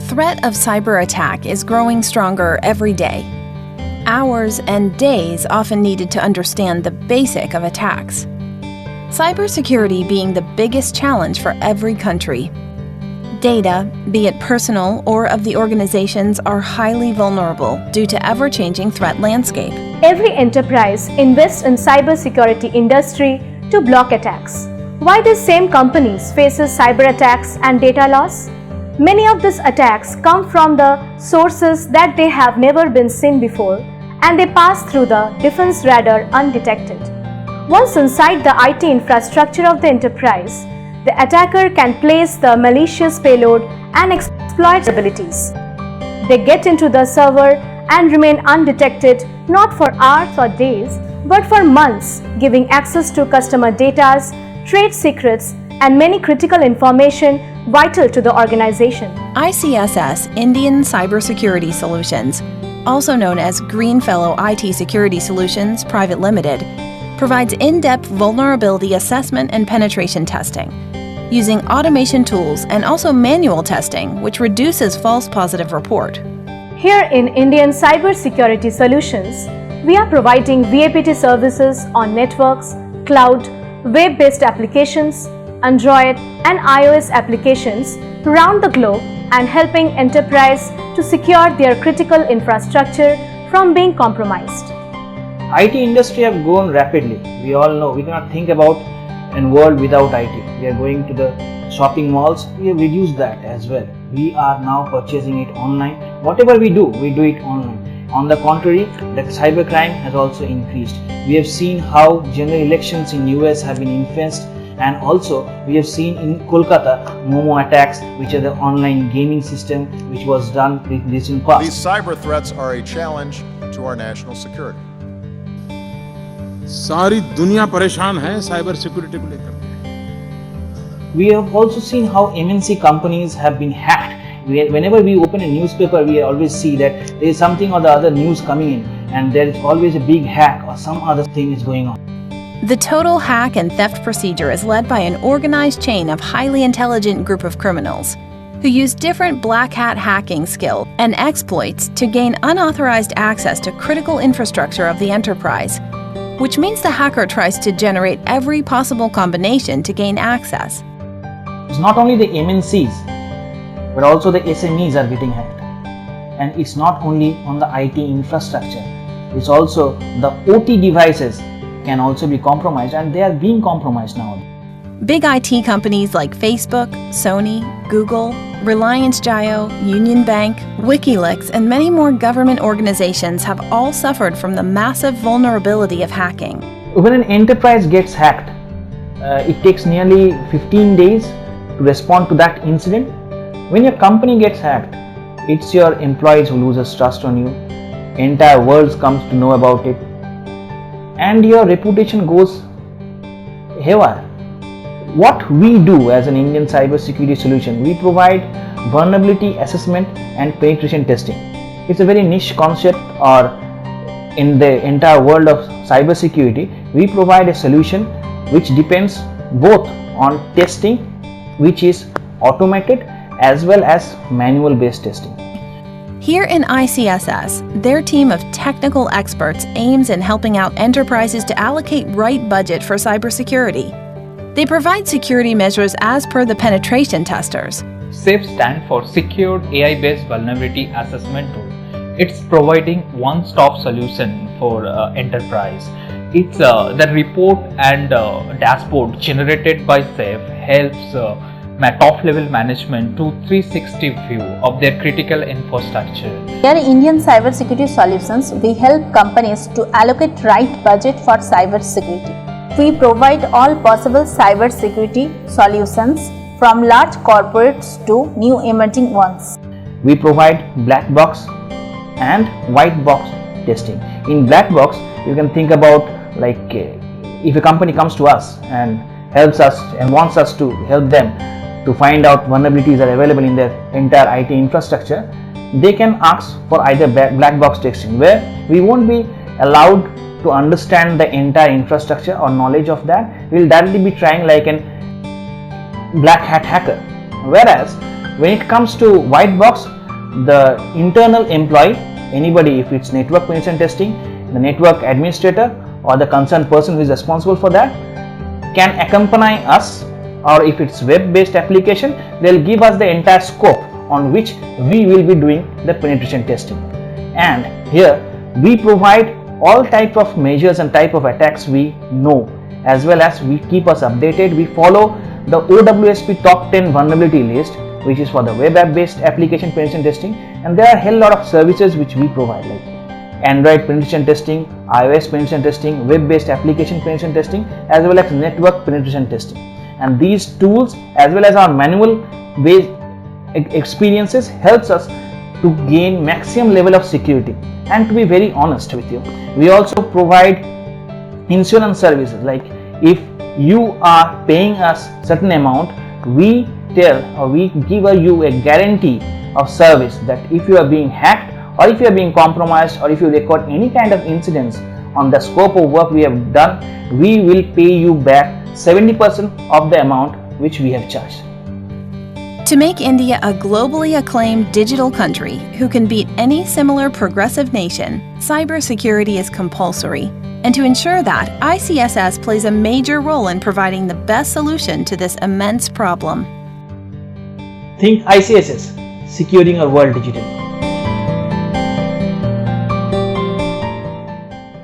threat of cyber attack is growing stronger every day. Hours and days often needed to understand the basic of attacks. Cybersecurity being the biggest challenge for every country. Data, be it personal or of the organizations, are highly vulnerable due to ever-changing threat landscape. Every enterprise invests in cybersecurity industry to block attacks. Why these same companies faces cyber attacks and data loss? Many of these attacks come from the sources that they have never been seen before, and they pass through the defense radar undetected. Once inside the IT infrastructure of the enterprise, the attacker can place the malicious payload and exploit abilities. They get into the server and remain undetected not for hours or days, but for months, giving access to customer data, trade secrets, and many critical information vital to the organization. Icss, Indian Cybersecurity Solutions, also known as Greenfellow IT Security Solutions Private Limited, provides in-depth vulnerability assessment and penetration testing, using automation tools and also manual testing, which reduces false positive report. Here in Indian Cybersecurity Solutions, we are providing VAPT services on networks, cloud, web-based applications, Android and iOS applications around the globe and helping enterprise to secure their critical infrastructure from being compromised. IT industry have grown rapidly. We all know we cannot think about a world without IT. We are going to the shopping malls. We have reduced that as well. We are now purchasing it online. Whatever we do it online. On the contrary, the cybercrime has also increased. We have seen how general elections in US have been influenced, and also we have seen in Kolkata Momo attacks, which are the online gaming system which was done with this in past. These cyber threats are a challenge to our national security. सारी दुनिया परेशान है cyber security को लेकर. We have also seen how MNC companies have been hacked. Whenever we open a newspaper, we always see that there is something or the other news coming in, and there is always a big hack or some other thing is going on. The total hack and theft procedure is led by an organized chain of highly intelligent group of criminals who use different black hat hacking skill and exploits to gain unauthorized access to critical infrastructure of the enterprise, which means the hacker tries to generate every possible combination to gain access. It's not only the MNCs, but also the SMEs are getting hacked. And it's not only on the IT infrastructure, it's also the OT devices can also be compromised, and they are being compromised now. Big IT companies like Facebook, Sony, Google, Reliance Jio, Union Bank, WikiLeaks, and many more government organizations have all suffered from the massive vulnerability of hacking. When an enterprise gets hacked, it takes nearly 15 days to respond to that incident. When your company gets hacked, it's your employees who loses trust on you, entire world comes to know about it, and your reputation goes haywire. What we do as an Indian cybersecurity solution, we provide vulnerability assessment and penetration testing. It's a very niche concept, or in the entire world of cybersecurity, we provide a solution which depends both on testing, which is automated, as well as manual based testing. Here in ICSS, their team of technical experts aims in helping out enterprises to allocate right budget for cybersecurity. They provide security measures as per the penetration testers. SAFE stands for Secured AI-based Vulnerability Assessment Tool. It's providing one-stop solution for enterprise. It's the report and dashboard generated by SAFE helps top-level management to 360 view of their critical infrastructure. Here in Indian Cybersecurity Solutions, we help companies to allocate right budget for cybersecurity. We provide all possible cybersecurity solutions from large corporates to new emerging ones. We provide black box and white box testing. In black box, you can think about like if a company comes to us and helps us and wants us to help them to find out vulnerabilities are available in their entire IT infrastructure, they can ask for either black box testing, where we won't be allowed to understand the entire infrastructure or knowledge of that. We'll directly be trying like an black hat hacker. Whereas when it comes to white box, the internal employee, anybody, if it's network penetration testing, the network administrator or the concerned person who is responsible for that can accompany us, or if it's web-based application, they'll give us the entire scope on which we will be doing the penetration testing. And here we provide all type of measures and type of attacks we know, as well as we keep us updated. We follow the OWSP top 10 vulnerability list, which is for the web app based application penetration testing, and there are a hell lot of services which we provide, like Android penetration testing, iOS penetration testing, web based application penetration testing, as well as network penetration testing. And these tools as well as our manual based experiences helps us to gain maximum level of security. And to be very honest with you, we also provide insurance services, like if you are paying us certain amount, we tell or we give you a guarantee of service that if you are being hacked or if you are being compromised or if you record any kind of incidents on the scope of work we have done, we will pay you back 70% of the amount which we have charged. To make India a globally acclaimed digital country who can beat any similar progressive nation, cybersecurity is compulsory. And to ensure that, Icss plays a major role in providing the best solution to this immense problem. Think Icss, securing our world digitally.